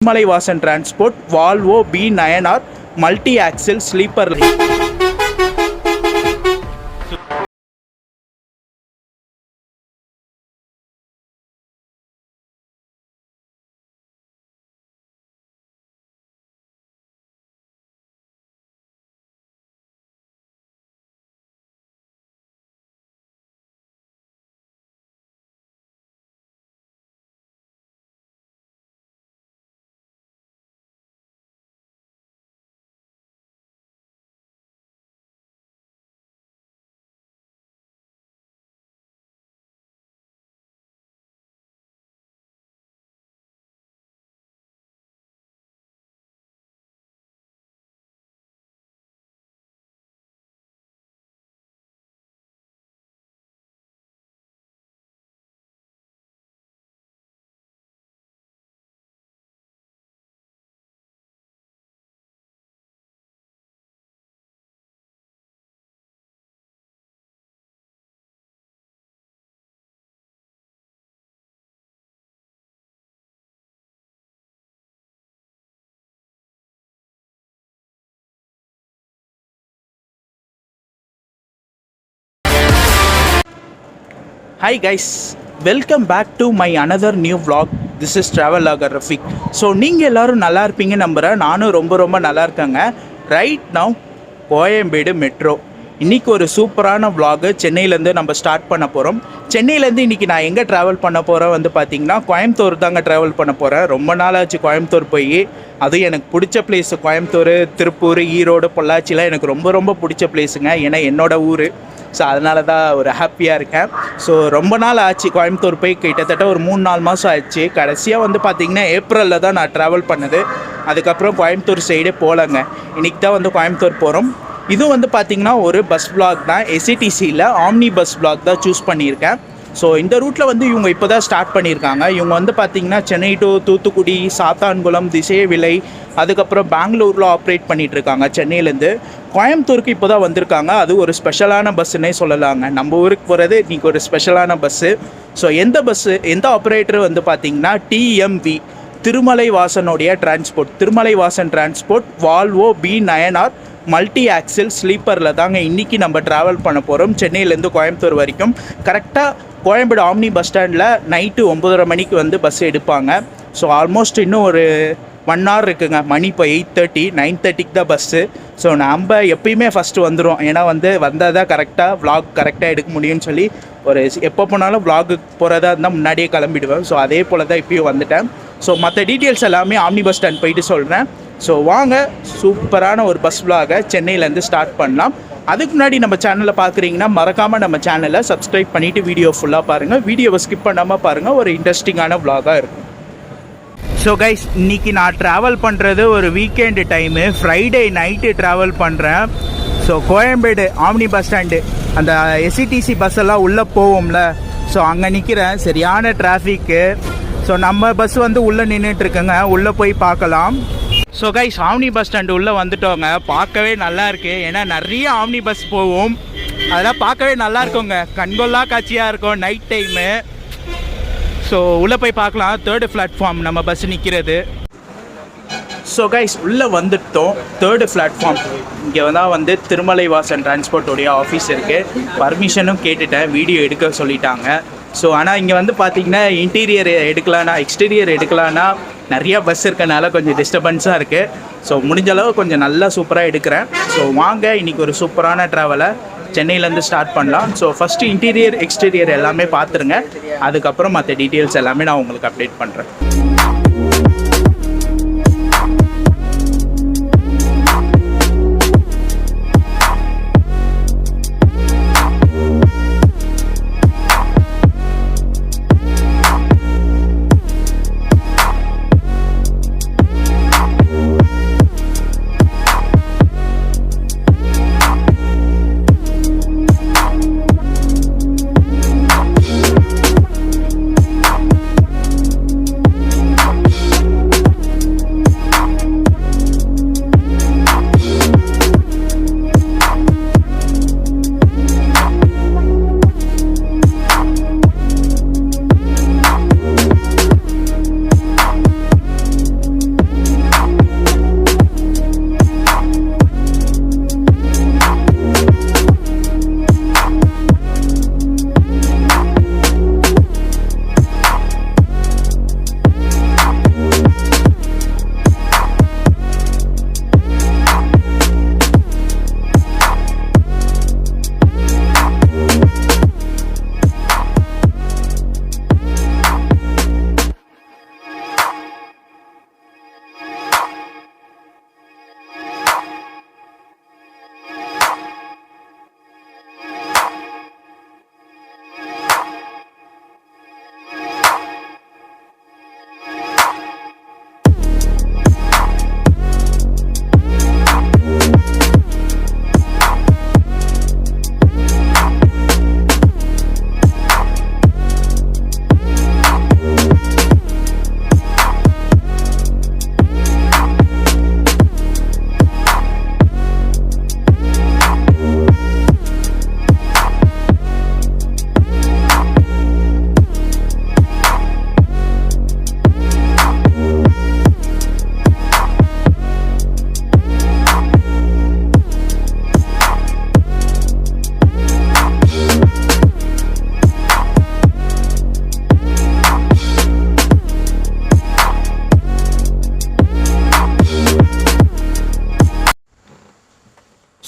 Thirumalai Vasan transport Volvo B9R multi axle sleeper. Hi guys, welcome back to my another new vlog. This is travel logger Rafiq. So நீங்கள் எல்லோரும் நல்லா இருப்பீங்க நம்புகிறேன். நானும் ரொம்ப நல்லா இருக்கேங்க. Right now Koyambedu metro. இன்றைக்கி ஒரு சூப்பரான vlog சென்னையிலேருந்து நம்ம ஸ்டார்ட் பண்ண போகிறோம். சென்னையிலேருந்து இன்றைக்கி நான் எங்கே ட்ராவல் பண்ண போகிறேன் வந்து பார்த்திங்கன்னா கோயம்புத்தூர் தாங்க ட்ராவல் பண்ண போகிறேன். ரொம்ப நாளாச்சு கோயம்புத்தூர் போய். அதுவும் எனக்கு பிடிச்ச பிளேஸு கோயம்புத்தூர், திருப்பூர், ஈரோடு, பொள்ளாச்சிலாம் எனக்கு ரொம்ப பிடிச்ச பிளேஸுங்க. ஏன்னா என்னோடய ஊர். ஸோ அதனால தான் ஒரு ஹாப்பியாக இருக்கேன். ஸோ ரொம்ப நாள் ஆச்சு கோயம்புத்தூர் போய், கிட்டத்தட்ட ஒரு 3-4 மாதம் ஆச்சு. கடைசியாக வந்து பார்த்திங்கன்னா ஏப்ரலில் தான் நான் ட்ராவல் பண்ணது. அதுக்கப்புறம் கோயம்புத்தூர் சைடே போகலங்க. இன்றைக்கி தான் வந்து கோயம்புத்தூர் போகிறோம். இதுவும் வந்து பார்த்திங்கன்னா ஒரு பஸ் பிளாக் தான். எஸ்இடிசியில் ஆம்னி பஸ் பிளாக் தான் சூஸ் பண்ணியிருக்கேன். ஸோ இந்த ரூட்டில் வந்து இவங்க இப்போ தான் ஸ்டார்ட் பண்ணியிருக்காங்க. இவங்க வந்து பார்த்திங்கன்னா சென்னை டு தூத்துக்குடி, சாத்தான்குளம், திசைவிலை, அதுக்கப்புறம் பெங்களூரில் ஆப்ரேட் பண்ணிகிட்ருக்காங்க. சென்னையிலேருந்து கோயம்புத்தூருக்கு இப்போ தான் வந்திருக்காங்க. அது ஒரு ஸ்பெஷலான பஸ்ஸுன்னே சொல்லலாங்க. நம்ம ஊருக்கு போகிறது இன்றைக்கி ஒரு ஸ்பெஷலான பஸ்ஸு. ஸோ எந்த ஆப்ரேட்டர் வந்து பார்த்திங்கன்னா TMV திருமலை வாசனுடைய transport, Thirumalai Vasan transport Volvo B9R multi axle ஸ்லீப்பரில் தாங்க இன்றைக்கி நம்ம ட்ராவல் பண்ண போகிறோம். சென்னையிலேருந்து கோயம்புத்தூர் வரைக்கும். கரெக்டாக கோயம்பேடு ஆம்னி பஸ் ஸ்டாண்டில் நைட்டு 9:30 மணிக்கு வந்து பஸ் எடுப்பாங்க. ஸோ ஆல்மோஸ்ட் இன்னும் ஒரு 1 hour இருக்குங்க. மணி இப்போ 8:30, 9:30க்கு தான் பஸ்ஸு. ஸோ நம்ம எப்பயுமே ஃபஸ்ட்டு வந்துடும். ஏன்னா வந்தால் தான் கரெக்டாக vlog கரெக்டாக எடுக்க முடியும்னு சொல்லி ஒரு எப்போ போனாலும் vlog போகிறதா இருந்தால் முன்னாடியே கிளம்பிடுவேன். ஸோ அதே போல் தான் இப்போயும் வந்துட்டேன். ஸோ மற்ற டீட்டெயில்ஸ் எல்லாமே ஆம்னி பஸ் ஸ்டாண்ட் போயிட்டு சொல்கிறேன். ஸோ வாங்க சூப்பரான ஒரு பஸ் vlog சென்னையிலேருந்து ஸ்டார்ட் பண்ணலாம். அதுக்கு முன்னாடி நம்ம சேனலை பார்க்குறீங்கன்னா மறக்காமல் நம்ம சேனலை சப்ஸ்கிரைப் பண்ணிவிட்டு வீடியோ ஃபுல்லாக பாருங்கள். வீடியோவை ஸ்கிப் பண்ணாமல் பாருங்கள். ஒரு இன்ட்ரெஸ்டிங்கான vlog-ஆக இருக்கும். ஸோ கைஸ், இன்றைக்கி நான் ட்ராவல் பண்ணுறது ஒரு weekend time. Friday night travel பண்ணுறேன். So Koyambedu omni bus stand, அந்த எஸ்இடிசி பஸ் எல்லாம் உள்ளே போவோம்ல, ஸோ அங்கே நிற்கிறேன். சரியான டிராஃபிக்கு. ஸோ நம்ம பஸ் வந்து உள்ளே நின்றுட்டுருக்கேங்க. உள்ளே போய் பார்க்கலாம். So guys, omni bus stand உள்ளே வந்துட்டோங்க. பார்க்கவே நல்லா இருக்குது. ஏன்னா நிறைய ஆம்னி பஸ் போகும். அதெல்லாம் பார்க்கவே நல்லா இருக்குங்க. கண்கொள்ளா காட்சியாக இருக்கும் நைட் டைமு. ஸோ உள்ளே போய் பார்க்கலாம். 3rd பிளாட்ஃபார்ம் நம்ம பஸ் நிற்கிறது. ஸோ கைஸ், உள்ளே வந்துட்டோம். 3rd platform. இங்கே வந்து திருமலை வாசன் டிரான்ஸ்போர்ட்டோடைய ஆஃபீஸ் இருக்குது. பர்மிஷனும் கேட்டுட்டேன், வீடியோ எடுக்க சொல்லிட்டாங்க. ஸோ ஆனால் இங்கே வந்து பார்த்திங்கன்னா இன்டீரியர் எடுக்கலான்னா, எக்ஸ்டீரியர் எடுக்கலான்னா நிறையா பஸ் இருக்கனால கொஞ்சம் டிஸ்டர்பன்ஸாக இருக்குது. ஸோ முடிஞ்சளவு கொஞ்சம் நல்லா சூப்பராக எடுக்கிறேன். ஸோ வாங்க இன்றைக்கி ஒரு சூப்பரான ட்ராவலை சென்னையிலேருந்து ஸ்டார்ட் பண்ணலாம். ஸோ ஃபஸ்ட்டு இன்டீரியர் எக்ஸ்டீரியர் எல்லாமே பார்த்துருங்க. அதுக்கப்புறம் மற்ற டீட்டெயில்ஸ் எல்லாமே நான் உங்களுக்கு அப்டேட் பண்ணுறேன்.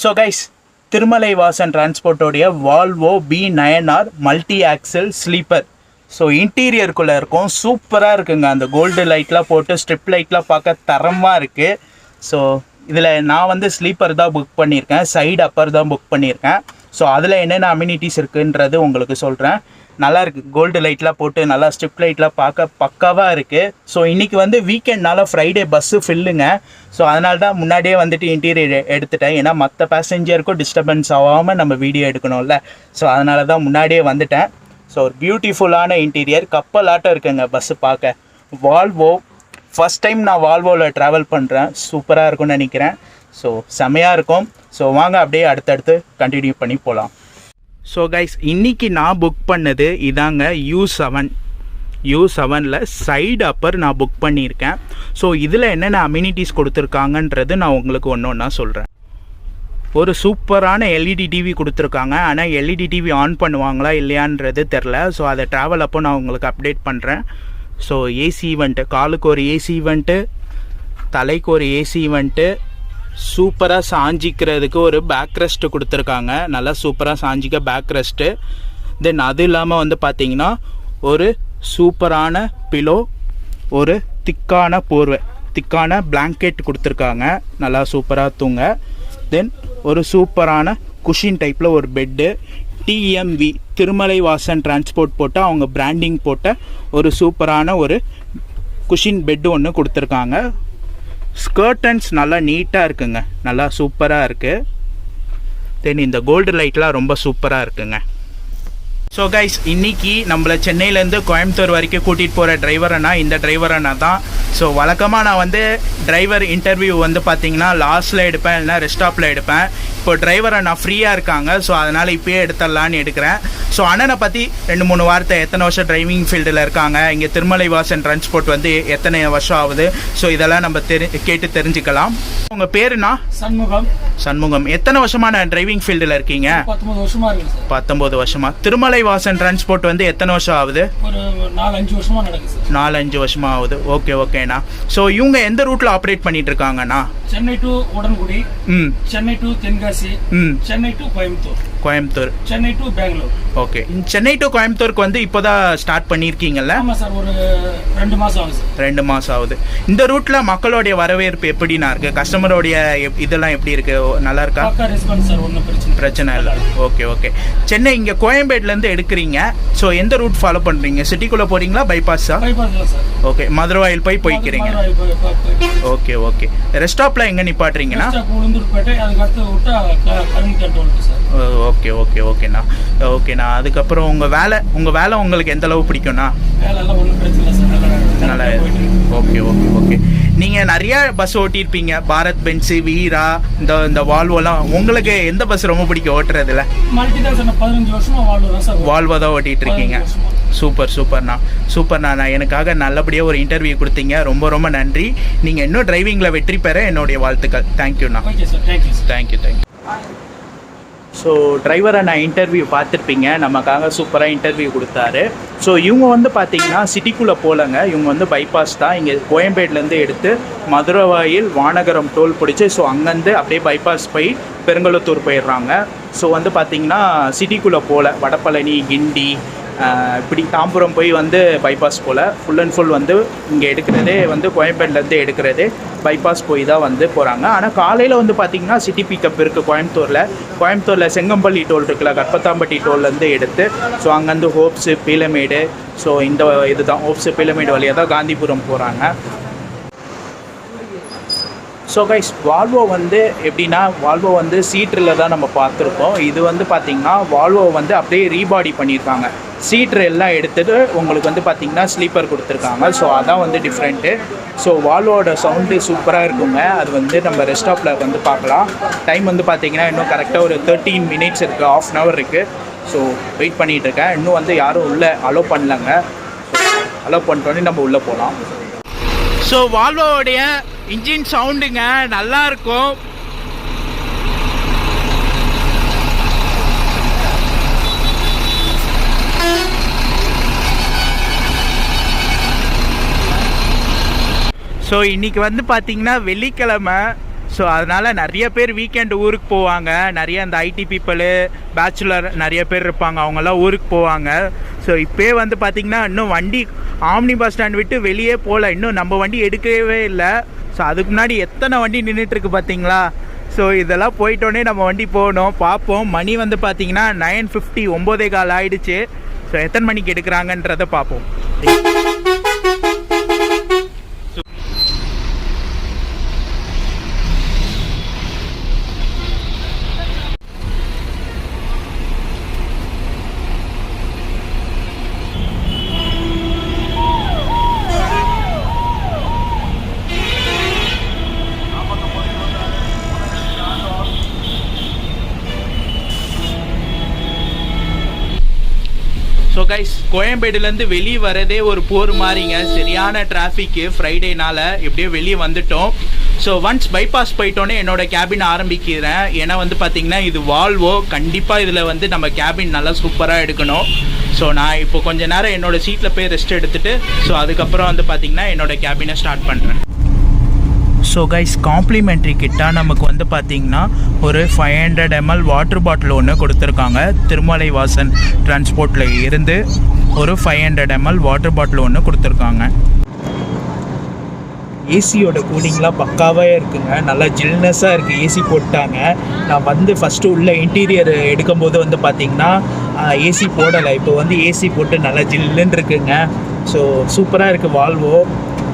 ஸோ கைஸ், திருமலை வாசன் டிரான்ஸ்போர்ட்டோடைய Volvo B9R multi axle sleeper. So இன்டீரியருக்குள்ளே இருக்கும், சூப்பராக இருக்குங்க. அந்த கோல்டு லைட்லாம் போட்டு ஸ்ட்ரிப் லைட்லாம் பார்க்க தரமாக இருக்குது. ஸோ இதில் நான் வந்து ஸ்லீப்பர் தான் புக் பண்ணியிருக்கேன், சைடு அப்பர் தான் புக் பண்ணியிருக்கேன். ஸோ அதில் என்னென்ன அம்யூனிட்டிஸ் இருக்குன்றது உங்களுக்கு சொல்கிறேன். நல்லா இருக்குது, கோல்டு லைட்லாம் போட்டு நல்லா ஸ்ட்ரிப் லைட்லாம் பார்க்க பக்காவாக இருக்குது. ஸோ இன்றைக்கி வந்து வீக்கெண்ட்னால ஃப்ரைடே பஸ்ஸு ஃபில்லுங்க. ஸோ அதனால தான் முன்னாடியே வந்துட்டு இன்டீரியர் எடுத்துட்டேன். ஏன்னா மற்ற பேசஞ்சருக்கும் டிஸ்டர்பன்ஸ் ஆகாமல் நம்ம வீடியோ எடுக்கணும்ல. ஸோ அதனால தான் முன்னாடியே வந்துட்டேன். ஸோ ஒரு பியூட்டிஃபுல்லான இன்டீரியர், கப்பலாட்டம் இருக்குங்க பஸ்ஸு பார்க்க. வால்வோ ஃபஸ்ட் டைம் நான் வால்வோவில் ட்ராவல் பண்ணுறேன், சூப்பராக இருக்கும்னு நினைக்கிறேன். ஸோ செமையாக இருக்கும். ஸோ வாங்க அப்படியே அடுத்தடுத்து கண்டினியூ பண்ணி போகலாம். ஸோ கைஸ், இன்றைக்கி நான் புக் பண்ணது இதாங்க U7ல் சைடு அப்பர் நான் புக் பண்ணியிருக்கேன். ஸோ இதில் என்னென்ன அம்யூனிட்டிஸ் கொடுத்துருக்காங்கன்றது நான் உங்களுக்கு ஒன்று ஒன்றா சொல்கிறேன். ஒரு சூப்பரான எல்இடி டிவி கொடுத்துருக்காங்க. ஆனால் எல்இடி டிவி ஆன் பண்ணுவாங்களா இல்லையான்றது தெரில. ஸோ அதை ட்ராவல் அப்போ நான் உங்களுக்கு அப்டேட் பண்ணுறேன். ஸோ ஏசி ஈவெண்ட்டு, காலுக்கு ஒரு ஏசி ஈவெண்ட்டு, தலைக்கு ஒரு ஏசி ஈவெண்ட்டு, சூப்பராக சாஞ்சிக்கிறதுக்கு ஒரு பேக் ரெஸ்ட்டு கொடுத்துருக்காங்க. நல்லா சூப்பராக சாஞ்சிக்க பேக் ரெஸ்ட்டு. தென் அது இல்லாமல் வந்து பார்த்திங்கன்னா ஒரு சூப்பரான பிலோ, ஒரு திக்கான போர்வை, திக்கான பிளாங்கெட் கொடுத்துருக்காங்க. நல்லா சூப்பராக தூங்க. தென் ஒரு சூப்பரான குஷின் டைப்பில் ஒரு bed, TMV Tirumalai Vasan transport போட்டு அவங்க பிராண்டிங் போட்ட ஒரு சூப்பரான ஒரு குஷின் பெட்டு ஒன்று கொடுத்துருக்காங்க. ஸ்கர்டன்ஸ் நல்லா நீட்டாக இருக்குங்க, நல்லா சூப்பராக இருக்குது. தென் இந்த கோல்டு லைட்லாம் ரொம்ப சூப்பராக இருக்குங்க. ஸோ கைஸ், இன்றைக்கி நம்மளை சென்னையிலேருந்து கோயம்புத்தூர் வரைக்கும் கூட்டிகிட்டு போகிற டிரைவர் அண்ணா இந்த டிரைவர் அண்ணா தான். ஸோ வழக்கமாக நான் வந்து டிரைவர் இன்டர்வியூ வந்து பார்த்திங்கன்னா லாஸ்ட்டில் எடுப்பேன், இல்லைனா ரெஸ்ட் ஸ்டாப்பில் எடுப்பேன். இப்போ டிரைவர் அண்ணா ஃப்ரீயாக இருக்காங்க, ஸோ அதனால் இப்போயே எடுத்துடலான்னு எடுக்கிறேன். ஸோ அண்ணனை பற்றி 2-3 வார்த்தை, எத்தனை வருஷம் டிரைவிங் ஃபீல்டில் இருக்காங்க, இங்கே திருமலை வாசன் டிரான்ஸ்போர்ட் வந்து எத்தனை வருஷம் ஆகுது, ஸோ இதெல்லாம் நம்ம கேட்டு தெரிஞ்சுக்கலாம். உங்கள் பேருண்ணா? சண்முகம். எத்தனை வருஷமான டிரைவிங் ஃபீல்டில் இருக்கீங்க? 19 வருஷமா இருக்கு சார். 19 வருஷமா. திருமலை வாசன் டிரான்ஸ்போர்ட் வந்து எத்தனை வருஷம் ஆகுது? ஒரு 4-5 வருஷமா நடக்குது சார். 4-5 வருஷமா ஆகுது. ஓகேண்ணா. ஸோ இவங்க எந்த ரூட்ல ஆப்ரேட் பண்ணிட்டு இருக்காங்கண்ணா? Chennai to Udangudi, Chennai to Tenkasi, Chennai to Coimbatore, Chennai to Bangalore. Okay. Chennai to கோயம்புத்தூருக்கு வந்து இப்போதான் ஸ்டார்ட் பண்ணியிருக்கீங்கல்ல? ஆமாம் சார், ஒரு 2 மாதம் ஆகுது சார். 2 மாதம் ஆகுது. இந்த ரூட்ல மக்களுடைய வரவேற்பு எப்படின்னா இருக்கு? கஸ்டமருடைய இதெல்லாம் எப்படி இருக்கு? நல்லா இருக்கா? பக்கா ரெஸ்பான்ஸ் சார், ஒன்றும் பிரச்சனை இல்லை. ஓகே. சென்னை இங்கே கோயம்பேட்லேருந்து எடுக்கிறீங்க. ஸோ எந்த ரூட் ஃபாலோ பண்ணுறீங்க? சிட்டிக்குள்ளே போகிறீங்களா, பைபாஸா? Bypass sir. ஓகே, மதுரவாயில் போய்க்கிறீங்க. ஓகே. ரெஸ்ட் ஸ்டாப்பில் எங்கே நிப்பாட்டுறீங்கன்னா? உளுந்தூர்பேட்டை, அதுக்கடுத்து விட்டா கருங்கல் டோல்ட்டு சார். ஓகேண்ணா. அதுக்கப்புறம் உங்கள் வேலை உங்களுக்கு எந்த அளவு பிடிக்கும்ண்ணா? வேலையெல்லாம் ஒன்றும் பிரச்சனை இல்லை சார், நல்லா ஓகே. நீங்கள் நிறைய பஸ் ஓட்டியிருப்பீங்க, பாரத் பென்ஸ், வீரா, இந்த வால்வோலாம். உங்களுக்கு எந்த பஸ் ரொம்ப பிடிக்கும் ஓட்டுறதுல? மல்டி தான் சார். 15 வருஷமா வால்வோ தான் ஓட்டிகிட்டு இருக்கீங்க. சூப்பர்ண்ணா. நான் எனக்காக நல்லபடியாக ஒரு இன்டர்வியூ கொடுத்தீங்க, ரொம்ப நன்றி. நீங்கள் இன்னும் டிரைவிங்கில் வெற்றி பெற என்னுடைய வாழ்த்துக்கள். தேங்க்யூண்ணா. தேங்க்யூ. ஸோ டிரைவரை நான் இன்டர்வியூ பார்த்துருப்பீங்க, நமக்காக சூப்பராக இன்டர்வியூ கொடுத்தாரு. ஸோ இவங்க வந்து பார்த்திங்கன்னா சிட்டிக்குள்ளே போகலங்க, இவங்க வந்து பைபாஸ் தான். இங்கே கோயம்பேட்லேருந்து எடுத்து மதுரவாயில் வானகரம் டோல் பிடிச்சி, ஸோ அங்கேருந்து அப்படியே பைபாஸ் போய் பெருங்கலத்தூர் போயிடுறாங்க. ஸோ வந்து பார்த்திங்கன்னா சிட்டிக்குள்ளே போகல, வடபழனி, கிண்டி, இப்படி தாம்பரம் போய் வந்து பைபாஸ் போல் ஃபுல் அண்ட் ஃபுல் வந்து இங்கே எடுக்கிறதே வந்து கோயம்பேட்லேருந்து எடுக்கிறதே பைபாஸ் போய் தான் வந்து போகிறாங்க. ஆனால் காலையில் வந்து பார்த்திங்கன்னா சிட்டி பிக்கப் இருக்குது கோயம்புத்தூரில் செங்கம்பள்ளி டோல் இருக்குல்ல, கற்பத்தாம்பட்டி டோல்லேருந்து எடுத்து ஸோ அங்கேருந்து ஹோப்ஸு, பீலமேடு, ஸோ இந்த இதுதான் ஹோப்ஸு பீலமேடு வழியாக தான் காந்திபுரம் போகிறாங்க. ஸோ கைஸ், வால்வோ வந்து எப்படின்னா, வால்வோ வந்து சீட்ரில் தான் நம்ம பார்த்துருக்கோம். இது வந்து பார்த்திங்கன்னா வால்வோ வந்து அப்படியே ரீபாடி பண்ணியிருக்காங்க. சீட்ரு எல்லாம் எடுத்துகிட்டு உங்களுக்கு வந்து பார்த்திங்கன்னா ஸ்லீப்பர் கொடுத்துருக்காங்க. ஸோ அதான் வந்து டிஃப்ரெண்ட்டு. ஸோ வால்வோட சவுண்டு சூப்பராக இருக்குங்க. அது வந்து நம்ம ரெஸ்ட் ஸ்டாப்பில் வந்து பார்க்கலாம். டைம் வந்து பார்த்திங்கன்னா இன்னும் கரெக்டாக ஒரு 13 மினிட்ஸ் இருக்குது, 1/2 hour இருக்குது. ஸோ வெயிட் பண்ணிகிட்ருக்கேன். இன்னும் வந்து யாரும் உள்ளே அலோவ் பண்ணலங்க. அலோவ் பண்ணிட்டோன்னே நம்ம உள்ளே போகலாம். ஸோ வால்வோடைய இன்ஜின் சவுண்டுங்க நல்லா இருக்கும். ஸோ இன்றைக்கி வந்து பார்த்திங்கன்னா வெள்ளிக்கிழமை. ஸோ அதனால் நிறைய பேர் வீக்கெண்ட் ஊருக்கு போவாங்க. நிறைய இந்த ஐடி பீப்புளு, பேச்சுலர் நிறைய பேர் இருப்பாங்க, அவங்கெல்லாம் ஊருக்கு போவாங்க. ஸோ இப்போயே வந்து பார்த்திங்கன்னா இன்னும் வண்டி ஆம்னி பஸ் ஸ்டாண்ட் விட்டு வெளியே போகல, இன்னும் நம்ம வண்டி எடுக்கவே இல்லை. ஸோ அதுக்கு முன்னாடி எத்தனை வண்டி நின்றுட்டுருக்கு பார்த்தீங்களா. ஸோ இதெல்லாம் போயிட்டோன்னே நம்ம வண்டி போகணும், பார்ப்போம். மணி வந்து பார்த்திங்கன்னா 9:50, 9:15 ஆகிடுச்சு. ஸோ எத்தனை மணிக்கு எடுக்கிறாங்கன்றதை பார்ப்போம். ஸோ கைஸ், கோயம்பேடுலேருந்து வெளியே வரதே ஒரு போர் மாதிரிங்க. சரியான டிராஃபிக்கு ஃப்ரைடேனால் எப்படியோ வெளியே வந்துட்டோம். ஸோ ஒன்ஸ் பைபாஸ் போயிட்டோன்னே என்னோடய கேபின் ஆரம்பிக்கிறேன். ஏன்னா வந்து பார்த்திங்கன்னா இது வால்வோ, கண்டிப்பாக இதில் வந்து நம்ம கேபின் நல்லா சூப்பராக எடுக்கணும். ஸோ நான் இப்போ கொஞ்சம் நேரம் என்னோடய சீட்டில் போய் ரெஸ்ட் எடுத்துகிட்டு ஸோ அதுக்கப்புறம் வந்து பார்த்திங்கன்னா என்னோடய கேபினை ஸ்டார்ட் பண்ணுறேன். ஸோ கைஸ், காம்ப்ளிமெண்ட்ரி கிட்டாக நமக்கு வந்து பார்த்திங்கன்னா ஒரு 500 ml வாட்டர் பாட்டில் ஒன்று கொடுத்துருக்காங்க. திருமலை வாசன் டிரான்ஸ்போர்ட்டில் இருந்து ஒரு 500 ml வாட்டர் பாட்டில் ஒன்று கொடுத்துருக்காங்க. ஏசியோட கூலிங்லாம் பக்காவாக இருக்குங்க, நல்லா ஜில்னஸாக இருக்குது. ஏசி போட்டாங்க. நான் வந்து ஃபஸ்ட்டு உள்ள இன்டீரியர் எடுக்கும்போது வந்து பார்த்திங்கன்னா ஏசி போடலை. இப்போ வந்து ஏசி போட்டு நல்லா ஜில்லுன்னு இருக்குங்க. ஸோ சூப்பராக இருக்குது வால்வோ.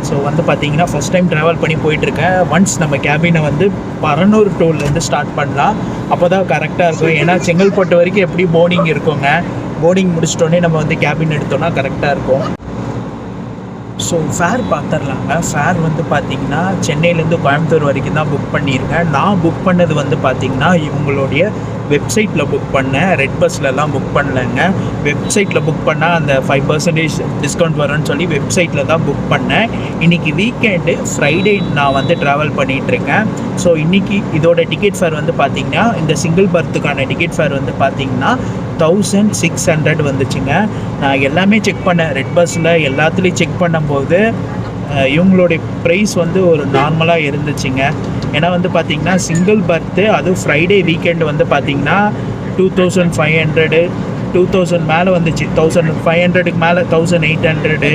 ஸோ வந்து பார்த்திங்கன்னா ஃபஸ்ட் டைம் ட்ராவல் பண்ணி போயிட்டுருக்கேன். ஒன்ஸ் நம்ம கேபினை வந்து பரனூர் டோல்லேருந்து ஸ்டார்ட் பண்ணலாம், அப்போ தான் கரெக்டாக இருக்கும். ஏன்னா செங்கல்பட்டு வரைக்கும் எப்படி போர்டிங் இருக்குங்க, போர்டிங் முடிச்சிட்டோன்னே நம்ம வந்து கேபின் எடுத்தோன்னா கரெக்டாக இருக்கும். So fair பார்த்துடலாங்க. ஃபேர் வந்து பார்த்திங்கன்னா சென்னையிலேருந்து கோயம்புத்தூர் வரைக்கும் தான் புக் பண்ணியிருக்கேன். நான் புக் பண்ணது வந்து பார்த்திங்கன்னா இவங்களுடைய வெப்சைட்டில் புக் பண்ணேன், ரெட் பஸ்லலாம் புக் பண்ணலைங்க. வெப்சைட்டில் புக் பண்ணால் அந்த 5% டிஸ்கவுண்ட் வரும்னு சொல்லி வெப்சைட்டில் தான் புக் பண்ணேன். இன்றைக்கி வீக்கெண்டு ஃப்ரைடே நான் வந்து ட்ராவல் பண்ணிகிட்ருக்கேன். ஸோ இன்றைக்கி இதோட டிக்கெட் ஃபேர் வந்து பார்த்திங்கன்னா இந்த சிங்கிள் பர்த்துக்கான டிக்கெட் ஃபேர் வந்து பார்த்திங்கன்னா 1600 வந்துச்சுங்க. நான் எல்லாமே செக் பண்ணேன், ரெட் பஸ்ஸில் எல்லாத்துலேயும் செக் பண்ணும்போது இவங்களுடைய ப்ரைஸ் வந்து ஒரு நார்மலாக இருந்துச்சுங்க. ஏன்னா வந்து பார்த்திங்கன்னா சிங்கிள் பர்த்து, அதுவும் ஃப்ரைடே வீக்கெண்டு வந்து பார்த்திங்கன்னா 2500, 2000 மேலே வந்துச்சு. 1500க்கு மேலே 1800,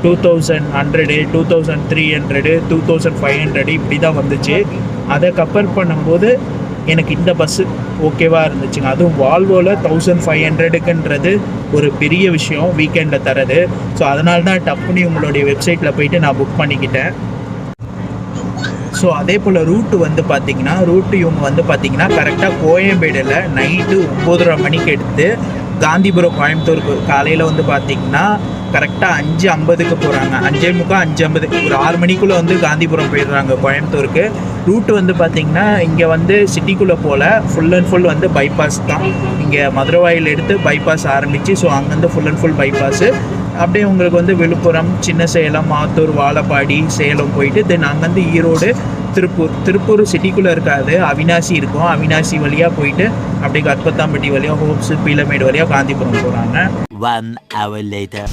2100, 2300, 2500 இப்படி தான் வந்துச்சு. அதை கம்பேர் பண்ணும்போது எனக்கு இந்த பஸ்ஸு ஓகேவாக இருந்துச்சுங்க. அதுவும் வால்வோவில் 1500க்குன்றது ஒரு பெரிய விஷயம் வீக்கெண்டில் தரது. ஸோ அதனால தான் டப்புனி உங்களுடைய வெப்சைட்டில் போயிட்டு நான் புக் பண்ணிக்கிட்டேன். ஸோ அதே போல் ரூட்டு வந்து பார்த்திங்கன்னா இவங்க வந்து பார்த்திங்கன்னா கரெக்டாக கோயம்பேடில் நைட்டு 9:30 மணிக்கு எடுத்து காந்திபுரம் கோயம்புத்தூருக்கு காலையில் வந்து பார்த்திங்கன்னா கரெக்டாக 5:50க்கு போகிறாங்க. 5:45, 5:50 ஒரு 6 மணிக்குள்ளே வந்து காந்திபுரம் போயிடுறாங்க கோயம்புத்தூருக்கு. ரூட்டு வந்து பார்த்திங்கன்னா இங்கே வந்து சிட்டிக்குள்ளே போல் ஃபுல் அண்ட் ஃபுல் வந்து பைபாஸ் தான். இங்கே மதுரவாயில் எடுத்து பைபாஸ் ஆரம்பித்து ஸோ அங்கேருந்து ஃபுல் அண்ட் ஃபுல் பைபாஸு அப்படியே உங்களுக்கு வந்து விழுப்புரம், சின்ன சேலம், ஆத்தூர், வாழப்பாடி, சேலம் போயிட்டு தென் அங்கேருந்து ஈரோடு, திருப்பூர் சிட்டிக்குள்ளே இருக்காது, அவினாசி இருக்கும். அவினாசி வழியாக போயிட்டு அப்படியே கற்பத்தாம்பட்டி வழியாக ஹோப்ஸு, பீலமேடு வழியாக காந்திபுரம் போகிறாங்க. 1 hour later.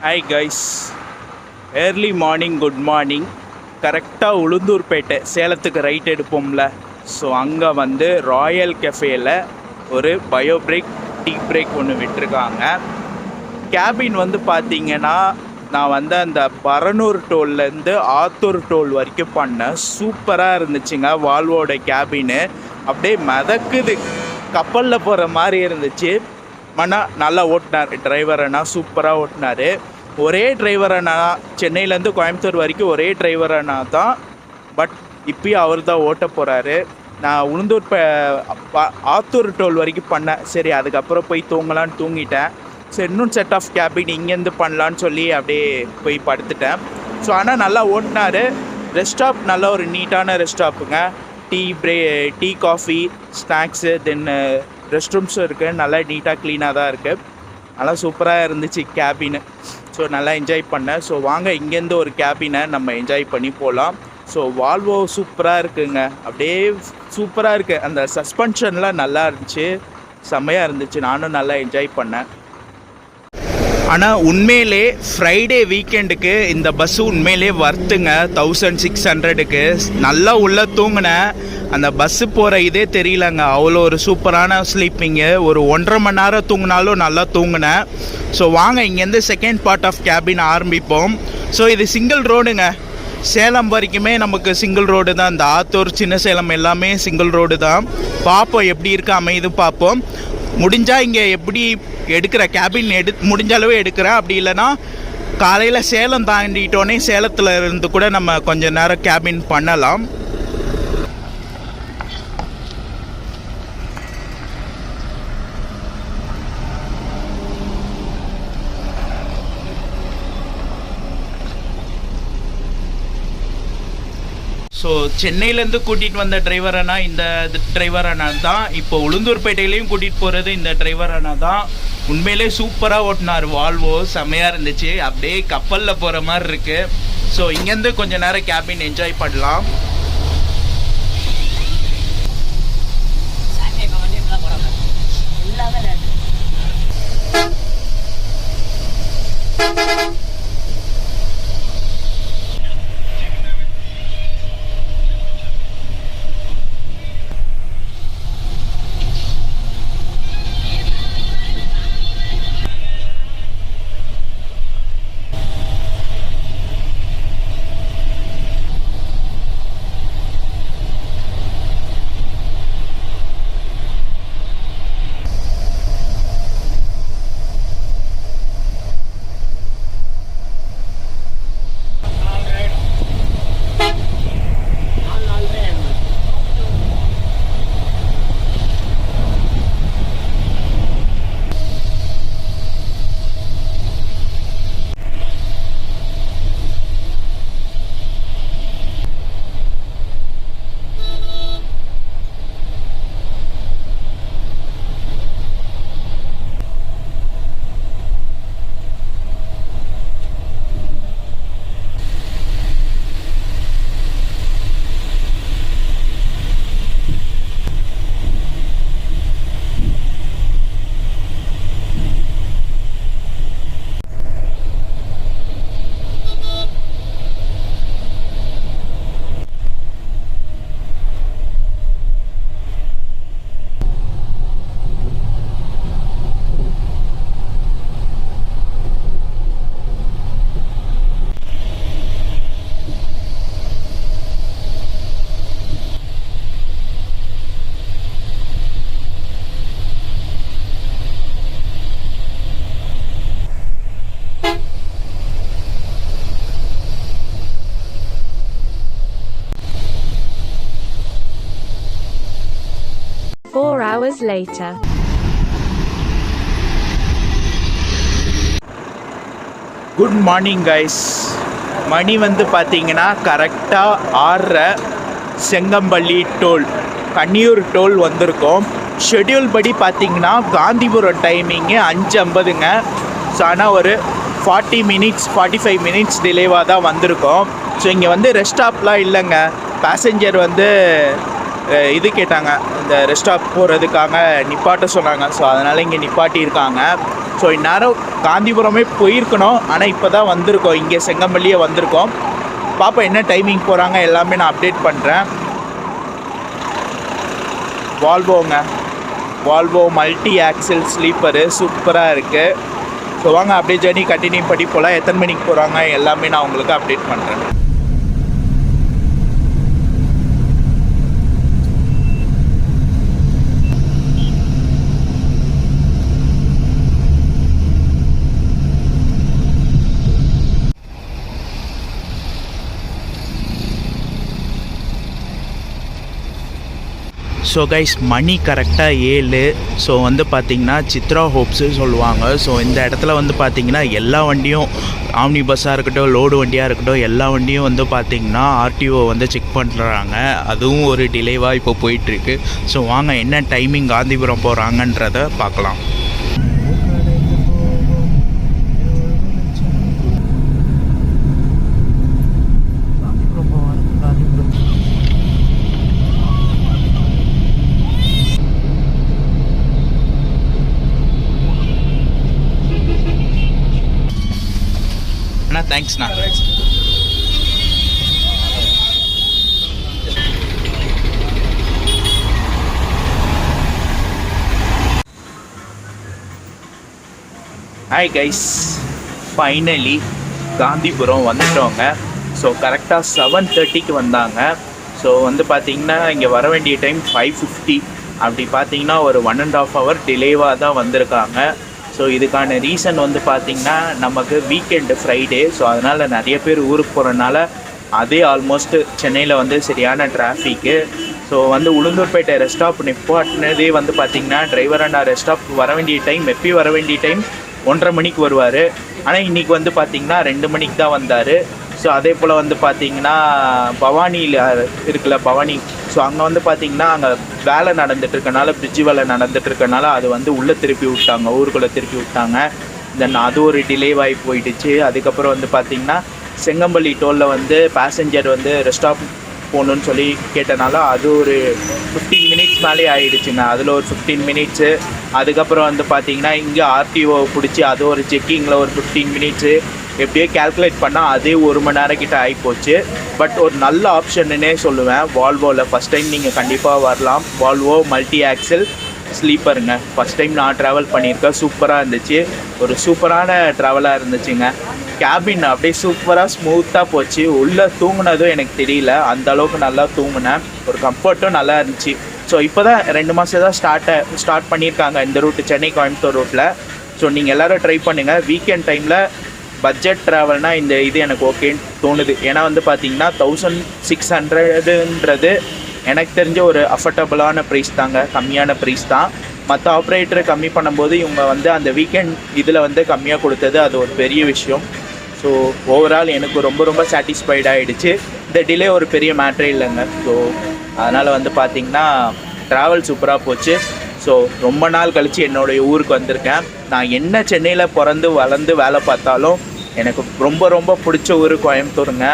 Hi guys, early morning, good morning. கரெக்டாக உளுந்தூர்பேட்டை சேலத்துக்கு ரைட் எடுப்போம்ல, ஸோ அங்கே வந்து ராயல் கெஃபேயில் ஒரு பயோ பிரேக் டீ பிரேக் ஒன்று விட்டுருக்காங்க. கேபின் வந்து பார்த்தீங்கன்னா நான் வந்து அந்த பரனூர் டோல்லேருந்து ஆத்தூர் டோல் வரைக்கும் பண்ணேன். சூப்பராக இருந்துச்சுங்க. வால்வோட கேபின்னு அப்படியே மிதக்குது, கப்பலில் போகிற மாதிரி இருந்துச்சு. ஆனால் நல்லா ஓட்டினார் டிரைவர் அண்ணா, சூப்பராக ஓட்டினார். ஒரே டிரைவர் அண்ணா, சென்னையிலேருந்து கோயம்புத்தூர் வரைக்கும் ஒரே டிரைவர் அண்ணா தான். பட் இப்பயும் அவர் தான் ஓட்ட போகிறாரு. நான் ஆத்தூர் டோல் வரைக்கும் பண்ணேன். சரி, அதுக்கப்புறம் போய் தூங்கலான்னு தூங்கிட்டேன். சரி, இன்னும் செட் ஆஃப் கேபின் இங்கேருந்து பண்ணலான்னு சொல்லி அப்படியே போய் படுத்துட்டேன். ஸோ ஆனால் நல்லா ஓட்டினார். ரெஸ்ட் ஸ்டாப் நல்ல ஒரு நீட்டான ரெஸ்ட் ஸ்டாப்புங்க. டீ காஃபி ஸ்நாக்ஸு தென் ரெஸ்ட் ரூம்ஸும் இருக்குது. நல்லா நீட்டாக க்ளீனாக தான் இருக்குது. நல்லா சூப்பராக இருந்துச்சு கேபின்னு. ஸோ நல்லா என்ஜாய் பண்ணேன். ஸோ வாங்க இங்கேருந்து ஒரு கேபினை நம்ம என்ஜாய் பண்ணி போகலாம். ஸோ வால்வோ சூப்பராக இருக்குங்க, அப்படியே சூப்பராக இருக்குது. அந்த சஸ்பென்ஷன்லாம் நல்லா இருந்துச்சு, செம்மையாக இருந்துச்சு. நானும் நல்லா என்ஜாய் பண்ணேன். ஆனால் உண்மையிலே ஃப்ரைடே வீக்கெண்டுக்கு இந்த பஸ்ஸு உண்மையிலே வர்த்துங்க. 1600க்கு நல்லா உள்ளே தூங்கினேன். அந்த பஸ்ஸு போகிற இதே தெரியலங்க, அவ்வளோ ஒரு சூப்பரான ஸ்லீப்பிங்கு. ஒரு 1.5 மணி நேரம் தூங்கினாலும் நல்லா தூங்கினேன். ஸோ வாங்க இங்கேருந்து செகண்ட் பார்ட் ஆஃப் கேபின் ஆரம்பிப்போம். ஸோ இது சிங்கிள் ரோடுங்க. சேலம் வரைக்குமே நமக்கு சிங்கிள் ரோடு தான். இந்த ஆத்தூர், சின்ன சேலம் எல்லாமே சிங்கிள் ரோடு தான். பார்ப்போம் எப்படி இருக்க அமைது பார்ப்போம். முடிஞ்சால் இங்கே எப்படி எடுக்கிற கேபின் முடிஞ்ச அளவு எடுக்கிறேன். அப்படி இல்லைன்னா காலையில் சேலம் தாண்டிட்டோன்னே சேலத்தில் இருந்து கூட நம்ம கொஞ்சம் நேரம் கேபின் பண்ணலாம். ஸோ சென்னையிலேருந்து கூட்டிகிட்டு வந்த டிரைவர் அண்ணா இந்த டிரைவர் அண்ணா தான். இப்போ உளுந்தூர்பேட்டையிலையும் கூட்டிகிட்டு போகிறது இந்த டிரைவர் அண்ணா தான். உண்மையிலே சூப்பராக ஓட்டினார். வால்வோ செம்மையாக இருந்துச்சு, அப்படியே கப்பலில் போகிற மாதிரி இருக்குது. ஸோ இங்கேருந்து கொஞ்சம் நேரம் கேபின் என்ஜாய் பண்ணலாம். Hours later. Good morning guys. மணி வந்து பார்த்தீங்கன்னா கரெக்டாக 6:30. செங்கம்பள்ளி டோல், கன்னியூர் டோல் வந்திருக்கோம். ஷெட்யூல் படி பார்த்தீங்கன்னா காந்திபுரம் டைமிங்கு 5:50ங்க. ஸோ ஆனால் ஒரு 45 மினிட்ஸ் டிலேவாக தான் வந்திருக்கோம். ஸோ இங்கே வந்து ரெஸ்ட் ஸ்டாப்லாம் இல்லைங்க. பேசஞ்சர் வந்து இது கேட்டாங்க, இந்த ரெஸ்ட் ஸ்டாப் போகிறதுக்காக நிப்பாட்ட சொன்னாங்க. ஸோ அதனால் இங்கே நிப்பாட்டியிருக்காங்க. ஸோ இந்நேரம் காந்திபுரமே போயிருக்கணும், ஆனால் இப்போ தான் வந்திருக்கோம், இங்கே செங்கம்பள்ளியே வந்திருக்கோம். பாப்பா என்ன டைமிங் போகிறாங்க எல்லாமே நான் அப்டேட் பண்ணுறேன். வால்வோங்க, வால்வோ மல்டி ஆக்சில் ஸ்லீப்பரு சூப்பராக இருக்குது. ஸோ வாங்க அப்படியே ஜர்னி கண்டினியூ பண்ணி போகலாம். எத்தனை மணிக்கு போகிறாங்க எல்லாமே நான் உங்களுக்கு அப்டேட் பண்ணுறேன். ஸோ கைஸ் மணி கரெக்டாக 7. ஸோ வந்து பார்த்திங்கன்னா சித்ரா ஹோப்ஸு சொல்லுவாங்க. ஸோ இந்த இடத்துல வந்து பார்த்திங்கன்னா எல்லா வண்டியும், ஆம்னி பஸ்ஸாக இருக்கட்டும், லோடு வண்டியாக இருக்கட்டும், எல்லா வண்டியும் வந்து பார்த்திங்கன்னா ஆர்டிஓ வந்து செக் பண்ணுறாங்க. அதுவும் ஒரு டிலேவாக இப்போ போயிட்டுருக்கு. ஸோ வாங்க என்ன டைமிங் காந்திபுரம் போகிறாங்கன்றத பார்க்கலாம். தேங்க்ஸ்ண்ணா. ஹாய் கைஸ், ஃபைனலி காந்திபுரம் வந்துட்டோங்க. ஸோ கரெக்டாக 7:30க்கு வந்தாங்க. ஸோ வந்து பார்த்திங்கன்னா இங்கே வர வேண்டிய டைம் 5:50. அப்படி பார்த்திங்கன்னா ஒரு 1.5 hour டிலேவாக தான் வந்திருக்காங்க. ஸோ இதுக்கான ரீசன் வந்து பார்த்திங்கன்னா நமக்கு வீக்கெண்டு ஃப்ரைடே. ஸோ அதனால் நிறைய பேர் ஊருக்கு போகிறனால அதே ஆல்மோஸ்ட்டு சென்னையில் வந்து சரியான டிராஃபிக்கு. ஸோ வந்து உளுந்தூர்பேட்டை ரெஸ்ட் ஸ்டாப் நிப்பாட்டினதே வந்து பார்த்திங்கன்னா டிரைவர் அண்ணா ரெஸ்ட் ஸ்டாப் வர வேண்டிய டைம், எப்பயும் வர வேண்டிய டைம் 1:30 மணிக்கு வருவார். ஆனால் இன்றைக்கி வந்து பார்த்திங்கன்னா 2 மணிக்கு தான் வந்தார். ஸோ அதே போல் வந்து பார்த்திங்கன்னா பவானியில் இருக்குல்ல, பவானி, ஸோ அங்கே வந்து பார்த்திங்கன்னா அங்கே வேலை நடந்துட்டுருக்கனால, பிரிட்ஜு வேலை நடந்துட்டுருக்கனால அது வந்து உள்ளே திருப்பி விட்டாங்க, ஊருக்குள்ளே திருப்பி விட்டாங்க. தென் அது ஒரு டிலேவாகி போயிடுச்சு. அதுக்கப்புறம் வந்து பார்த்திங்கன்னா செங்கம்பள்ளி டோலில் வந்து பேசஞ்சர் வந்து ரெஸ்ட் ஸ்டாப் போகணுன்னு சொல்லி கேட்டனால அது ஒரு 15 மினிட்ஸ் மேலே ஆகிடுச்சுங்க. அதில் ஒரு 15 மினிட்ஸு. அதுக்கப்புறம் வந்து பார்த்திங்கன்னா இங்கே ஆர்டிஓ பிடிச்சி அது ஒரு செக்கிங்கில் ஒரு 15 மினிட்ஸு. எப்படியோ கேல்குலேட் பண்ணால் அதே 1 மணி நேரம் கிட்ட ஆகிப்போச்சு. பட் ஒரு நல்ல ஆப்ஷன்னுன்னே சொல்லுவேன் வால்வோவில். ஃபஸ்ட் டைம் நீங்கள் கண்டிப்பாக வரலாம். வால்வோ மல்டி ஆக்சில் ஸ்லீப்பருங்க. ஃபஸ்ட் டைம் நான் ட்ராவல் பண்ணியிருக்கேன். சூப்பராக இருந்துச்சு, ஒரு சூப்பரான ட்ராவலாக இருந்துச்சுங்க. கேபின் அப்படியே சூப்பராக ஸ்மூத்தாக போச்சு. உள்ளே தூங்குனதும் எனக்கு தெரியல, அந்த அளவுக்கு நல்லா தூங்குனேன். ஒரு கம்ஃபர்ட்டும் நல்லா இருந்துச்சு. ஸோ இப்போ தான் 2 மாதம் தான் ஸ்டார்ட் பண்ணியிருக்காங்க இந்த ரூட்டு, சென்னை கோயம்புத்தூர் ரூட்டில். ஸோ நீங்கள் எல்லோரும் ட்ரை பண்ணுங்கள். வீக்கெண்ட் டைமில் பட்ஜெட் ட்ராவல்னால் இந்த இது எனக்கு ஓகேன்னு தோணுது. ஏன்னா வந்து பார்த்திங்கன்னா 1600ன்றது எனக்கு தெரிஞ்ச ஒரு அஃபர்டபுளான ப்ரைஸ் தாங்க, கம்மியான ப்ரைஸ் தான். மற்ற ஆப்ரேட்டரை கம்மி பண்ணும்போது இவங்க வந்து அந்த வீக்கெண்ட் இதில் வந்து கம்மியாக கொடுத்தது அது ஒரு பெரிய விஷயம். ஸோ ஓவரால் எனக்கு ரொம்ப ரொம்ப சாட்டிஸ்ஃபைட் ஆகிடுச்சு. இந்த டிலே ஒரு பெரிய மேட்ரே இல்லைங்க. ஸோ அதனால் வந்து பார்த்திங்கன்னா ட்ராவல் சூப்பராக போச்சு. ஸோ ரொம்ப நாள் கழித்து என்னுடைய ஊருக்கு வந்திருக்கேன். நான் என்ன சென்னையில் பிறந்து வளர்ந்து வேலை பார்த்தாலும் எனக்கு ரொம்ப ரொம்ப பிடிச்ச ஊர் கோயம்புத்தூருங்க.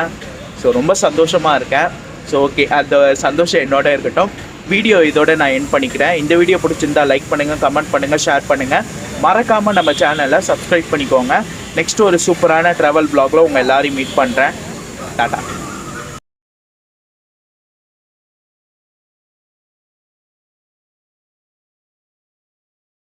ஸோ ரொம்ப சந்தோஷமாக இருக்கேன். ஸோ ஓகே, அந்த சந்தோஷம் என்னோட இருக்கட்டும். வீடியோ இதோட நான் எண்ட் பண்ணிக்கிறேன். இந்த வீடியோ பிடிச்சிருந்தா லைக் பண்ணுங்கள், கமெண்ட் பண்ணுங்கள், ஷேர் பண்ணுங்கள். மறக்காமல் நம்ம சேனலை சப்ஸ்கிரைப் பண்ணிக்கோங்க. நெக்ஸ்ட்டு ஒரு சூப்பரான ட்ராவல் ப்ளாகில் உங்கள் எல்லோரையும் மீட் பண்ணுறேன். டாடா.